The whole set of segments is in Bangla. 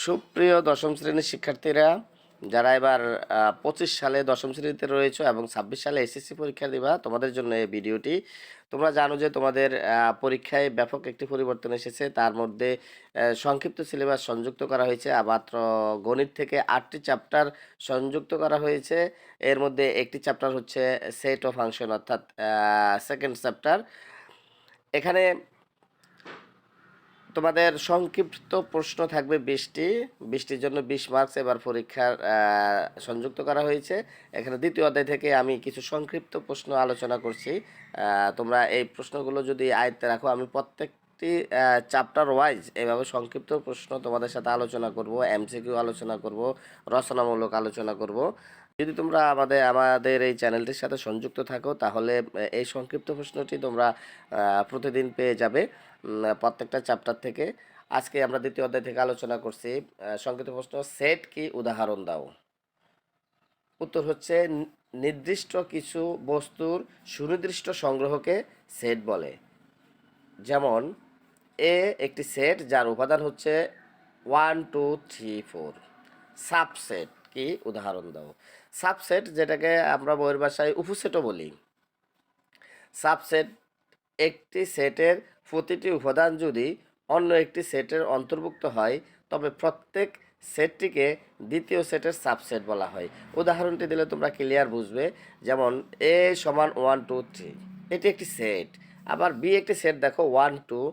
সুপ্রিয় দশম শ্রেণীর শিক্ষার্থীরা, যারা এবার 25 সালে দশম শ্রেণীতে রয়েছে এবং 26 সালে এসএসসি পরীক্ষা দিবা, তোমাদের জন্য এই ভিডিওটি। তোমরা জানো যে তোমাদের পরীক্ষায় ব্যাপক একটি পরিবর্তন এসেছে। তার মধ্যে সংক্ষিপ্ত সিলেবাস সংযুক্ত করা হয়েছে, আর মাত্র গণিত থেকে 8টি চ্যাপ্টার সংযুক্ত করা হয়েছে। এর মধ্যে একটি চ্যাপ্টার হচ্ছে সেট অফ ফাংশন, অর্থাৎ সেকেন্ড চ্যাপ্টার। এখানে তোমাদের সংক্ষিপ্ত প্রশ্ন থাকবে 20টির জন্য 20 মার্কস এবার পরীক্ষার সংযুক্ত করা হয়েছে। এখানে দ্বিতীয় অধ্যায় থেকে আমি কিছু সংক্ষিপ্ত প্রশ্ন আলোচনা করছি। তোমরা এই প্রশ্নগুলো যদি আয়ত্তে রাখো, আমি প্রত্যেকটি চ্যাপ্টার ওয়াইজ এভাবে সংক্ষিপ্ত প্রশ্ন তোমাদের সাথে আলোচনা করব, এমসিকিউ আলোচনা করব, রচনামূলক আলোচনা করব। যদি তোমরা আমাদের এই চ্যানেলটির সাথে সংযুক্ত থাকো, তাহলে এই সংক্ষিপ্ত প্রশ্নটি তোমরা প্রতিদিন পেয়ে যাবে প্রত্যেকটা চ্যাপ্টার থেকে। আজকে আমরা দ্বিতীয় অধ্যায় থেকে আলোচনা করছি। সংক্ষিপ্ত প্রশ্ন, সেট কি, উদাহরণ দাও। উত্তর হচ্ছে নির্দিষ্ট কিছু বস্তুর সুনির্দিষ্ট সংগ্রহকে সেট বলে। যেমন এ একটি সেট যার উপাদান হচ্ছে 1 2 3 4। সাবসেট কি, উদাহরণ দাও। সাবসেট, যেটাকে আমরা বইয়ের ভাষায় উপসেটও বলি। সাবসেট একটি সেটের প্রতিটি উপাদান যদি অন্য একটি সেটের অন্তর্ভুক্ত হয়, তবে প্রত্যেক সেটটিকে দ্বিতীয় সেটের সাবসেট বলা হয়। উদাহরণটি দিলে তোমরা ক্লিয়ার বুঝবে। যেমন এ সমান 1 2 3, এটি একটি সেট। আবার বি একটি সেট, দেখো 1 2।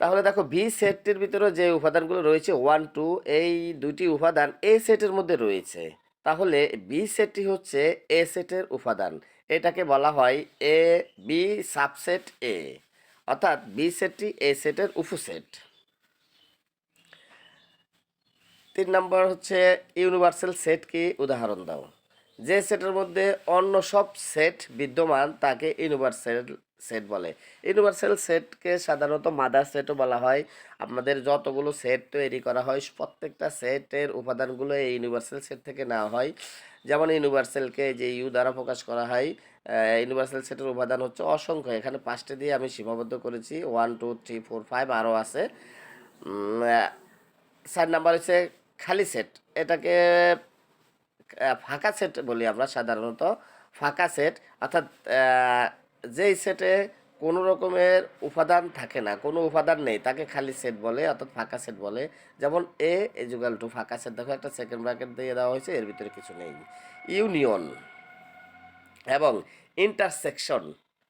তাহলে দেখো বি সেটটির ভিতরে যে উপাদানগুলো রয়েছে 1 2, এই দুটি উপাদান এ সেটের মধ্যে রয়েছে। তাহলে বি সেটটি হচ্ছে এ সেটের উপাদান। এটাকে বলা হয় এ বি সাবসেট এ, অর্থাৎ বি সেটটি এ সেটের উপসেট। 3 নম্বর হচ্ছে ইউনিভার্সাল সেট কি, উদাহরণ দাও। যে সেটের মধ্যে অন্য সব সেট বিদ্যমান তাকে ইউনিভার্সাল সেট বলে। ইউনিভার্সাল সেটকে সাধারণত মাদার সেটও বলা হয়। আপনাদের যতগুলো সেট তৈরি করা হয়, প্রত্যেকটা সেটের উপাদানগুলো এই ইউনিভার্সাল সেট থেকে নেওয়া হয়। যেমন ইউনিভার্সালকে যে ইউ দ্বারা প্রকাশ করা হয়। ইউনিভার্সাল সেটের উপাদান হচ্ছে অসংখ্য, এখানে 5টে দিয়ে আমি সীমাবদ্ধ করেছি। 1 2 3 4 5 আরও আছে। 4 নাম্বার হচ্ছে খালি সেট। এটাকে ফাঁকা সেট বলি আমরা সাধারণত। ফাঁকা সেট অর্থাৎ যেই সেটে কোনো রকমের উপাদান থাকে না, কোনো উপাদান নেই, তাকে খালি সেট বলে, অর্থাৎ ফাঁকা সেট বলে। যেমন এ ইজুগাল টু ফাঁকা সেট, দেখো একটা সেকেন্ড ব্র্যাকেট দিয়ে দেওয়া হয়েছে, এর ভিতরে কিছু নেই। ইউনিয়ন এবং ইন্টারসেকশন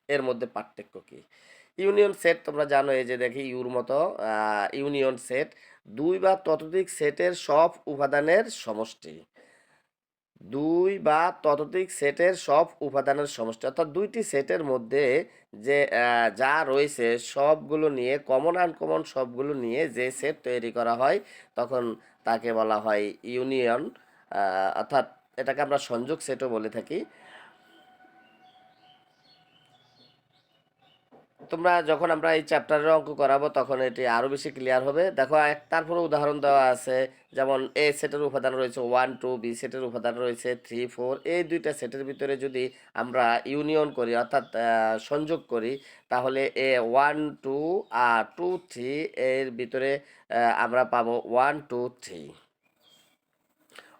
এর মধ্যে পার্থক্য কি? ইউনিয়ন সেট তোমরা জানো, এই যে দেখি ইউর মতো ইউনিয়ন সেট, দুই বা ততোধিক সেটের সব উপাদানের সমষ্টি। দুই বা ততোধিক সেটের সব উপাদানের সমষ্টি, অর্থাৎ দুইটি সেটের মধ্যে যে যা রয়েছে সবগুলো নিয়ে, কমন আনকমন সবগুলো নিয়ে যে সেট তৈরি করা হয়, তখন তাকে বলা হয় ইউনিয়ন। অর্থাৎ এটাকে আমরা সংযোগ সেটও বলে থাকি। তোমরা যখন আমরা এই চ্যাপ্টারের অঙ্ক করাবো, তখন এটি আরও বেশি ক্লিয়ার হবে। দেখো তারপরে উদাহরণ দেওয়া আছে। যেমন এ সেটের উপাদান রয়েছে 1 2, বি সেটের উপাদান রয়েছে 3 4। এই দুইটা সেটের ভিতরে যদি আমরা ইউনিয়ন করি, অর্থাৎ সংযোগ করি, তাহলে এ 1 2 আর 2 3 এর ভিতরে আমরা পাবো 1 2 3।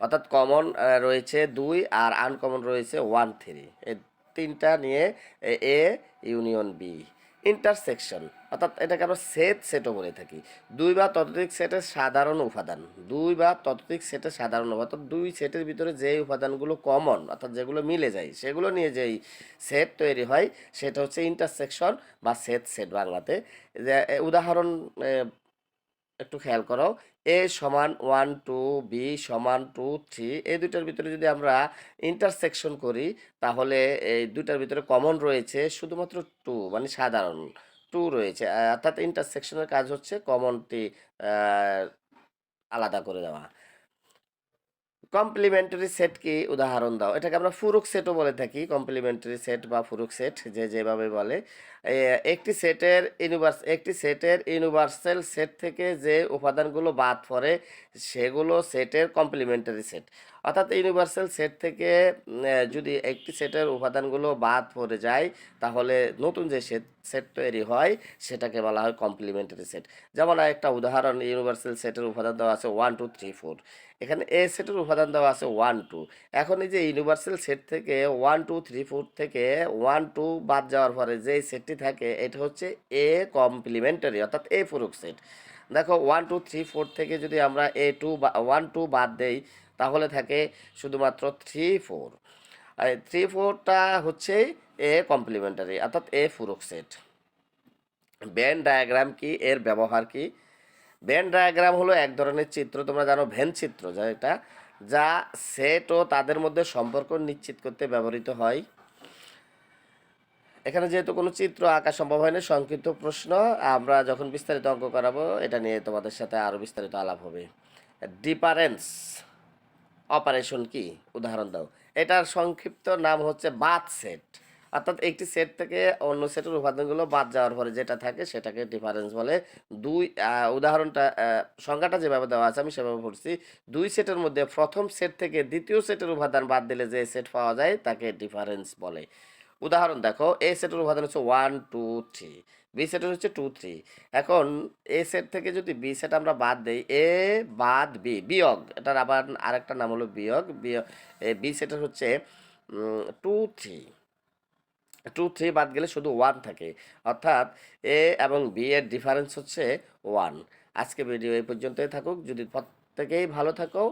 অর্থাৎ কমন রয়েছে 2 আর আনকমন রয়েছে 1 3। এই তিনটা নিয়ে এ ইউনিয়ন বি। ইন্টারসেকশন অর্থাৎ এটাকে আমরা সেটও বলে থাকি। দুই বা ততোধিক সেটের সাধারণ উপাদান। দুই বা ততোধিক সেটের সাধারণ উপাদান, অর্থাৎ দুই সেটের ভিতরে যেই উপাদানগুলো কমন, অর্থাৎ যেগুলো মিলে যায়, সেগুলো নিয়ে যেই সেট তৈরি হয়, সেটা হচ্ছে ইন্টারসেকশন বা সেট বাংলাতে। যে উদাহরণ একটু খেয়াল করো। এ সমান 1 2, বি সমান 2 3, এই দুইটার ভিতরে যদি আমরা ইন্টারসেকশন করি, তাহলে এই দুইটার ভিতরে কমন রয়েছে শুধুমাত্র 2, মানে সাধারণ 2 রয়েছে। অর্থাৎ ইন্টারসেকশনের কাজ হচ্ছে কমনটি আলাদা করে দেওয়া। কমপ্লিমেন্টারি সেট কি, উদাহরণ দাও। এটাকে আমরা পূরক সেটও বলে থাকি। কমপ্লিমেন্টারি সেট বা পূরক সেট, যে যেভাবে বলে। একটি সেটের ইউনিভার্সাল সেট থেকে যে উপাদানগুলো বাদ পড়ে, সেগুলো সেটের কমপ্লিমেন্টারি সেট। অর্থাৎ ইউনিভার্সাল সেট থেকে যদি একটি সেটের উপাদানগুলো বাদ পড়ে যায় তাহলে নতুন যে সেট তৈরি হয় সেটাকে বলা হয় কমপ্লিমেন্টারি সেট। যেমন একটা উদাহরণ, ইউনিভার্সাল সেটের উপাদান দেওয়া আছে 1 2 3 4, এখানে এ সেটের উপাদান দেওয়া আছে 1 2। এখন এই যে ইউনিভার্সাল সেট থেকে 1 2 3 4 থেকে 1 2 বাদ যাওয়ার পরে যে সেটটি থাকে এটা হচ্ছে এ কমপ্লিমেন্টারি অর্থাৎ এ পূরক সেট। দেখো 1 2 3 4 থেকে যদি আমরা এ টু 1 2 বাদ দেই তাহলে থাকে শুধুমাত্র 3 4। আর 3 4টা হচ্ছে এ কমপ্লিমেন্টারি অর্থাৎ এ পূরক সেট। ভেন ডায়াগ্রাম কি, এর ব্যবহার কি? ভেন ডায়াগ্রাম হলো এক ধরনের চিত্র, তোমরা জানো ভেন চিত্র যেটা, যা সেট ও তাদের মধ্যে সম্পর্ক নিশ্চিত করতে ব্যবহৃত হয়। এখানে যেহেতু কোনো চিত্র আঁকা সম্ভব হয় না, সংক্ষিপ্ত প্রশ্ন, আমরা যখন বিস্তারিত অঙ্ক করাবো এটা নিয়ে তোমাদের সাথে আরও বিস্তারিত আলাপ হবে। ডিফারেন্স অপারেশন কি, উদাহরণ দাও। এটার সংক্ষিপ্ত নাম হচ্ছে বাদ সেট, অর্থাৎ একটি সেট থেকে অন্য সেটের উপাদানগুলো বাদ যাওয়ার পরে যেটা থাকে সেটাকে ডিফারেন্স বলে। দুই উদাহরণটা সংজ্ঞাটা যেভাবে দেওয়া আছে আমি সেভাবে পড়ছি। দুই সেটের মধ্যে প্রথম সেট থেকে দ্বিতীয় সেটের উপাদান বাদ দিলে যে সেট পাওয়া যায় তাকে ডিফারেন্স বলে। উদাহরণ দেখো, এ সেটের উপাদান হচ্ছে 1 2 3, বি সেটের হচ্ছে 2 3। এখন এ সেট থেকে যদি বি সেট আমরা বাদ দেই, এ বাদ বি, বিয়োগ, এটার আবার আরেকটা নাম হলো বিয়োগ। বিয়োগ বি সেটের হচ্ছে 2 3, 2 3 বাদ গেলে শুধু 1 থাকে, অর্থাৎ এ এবং বি এর ডিফারেন্স হচ্ছে 1। আজকে ভিডিও এই পর্যন্তই থাকুক, যদি প্রত্যেকেই ভালো থাকো।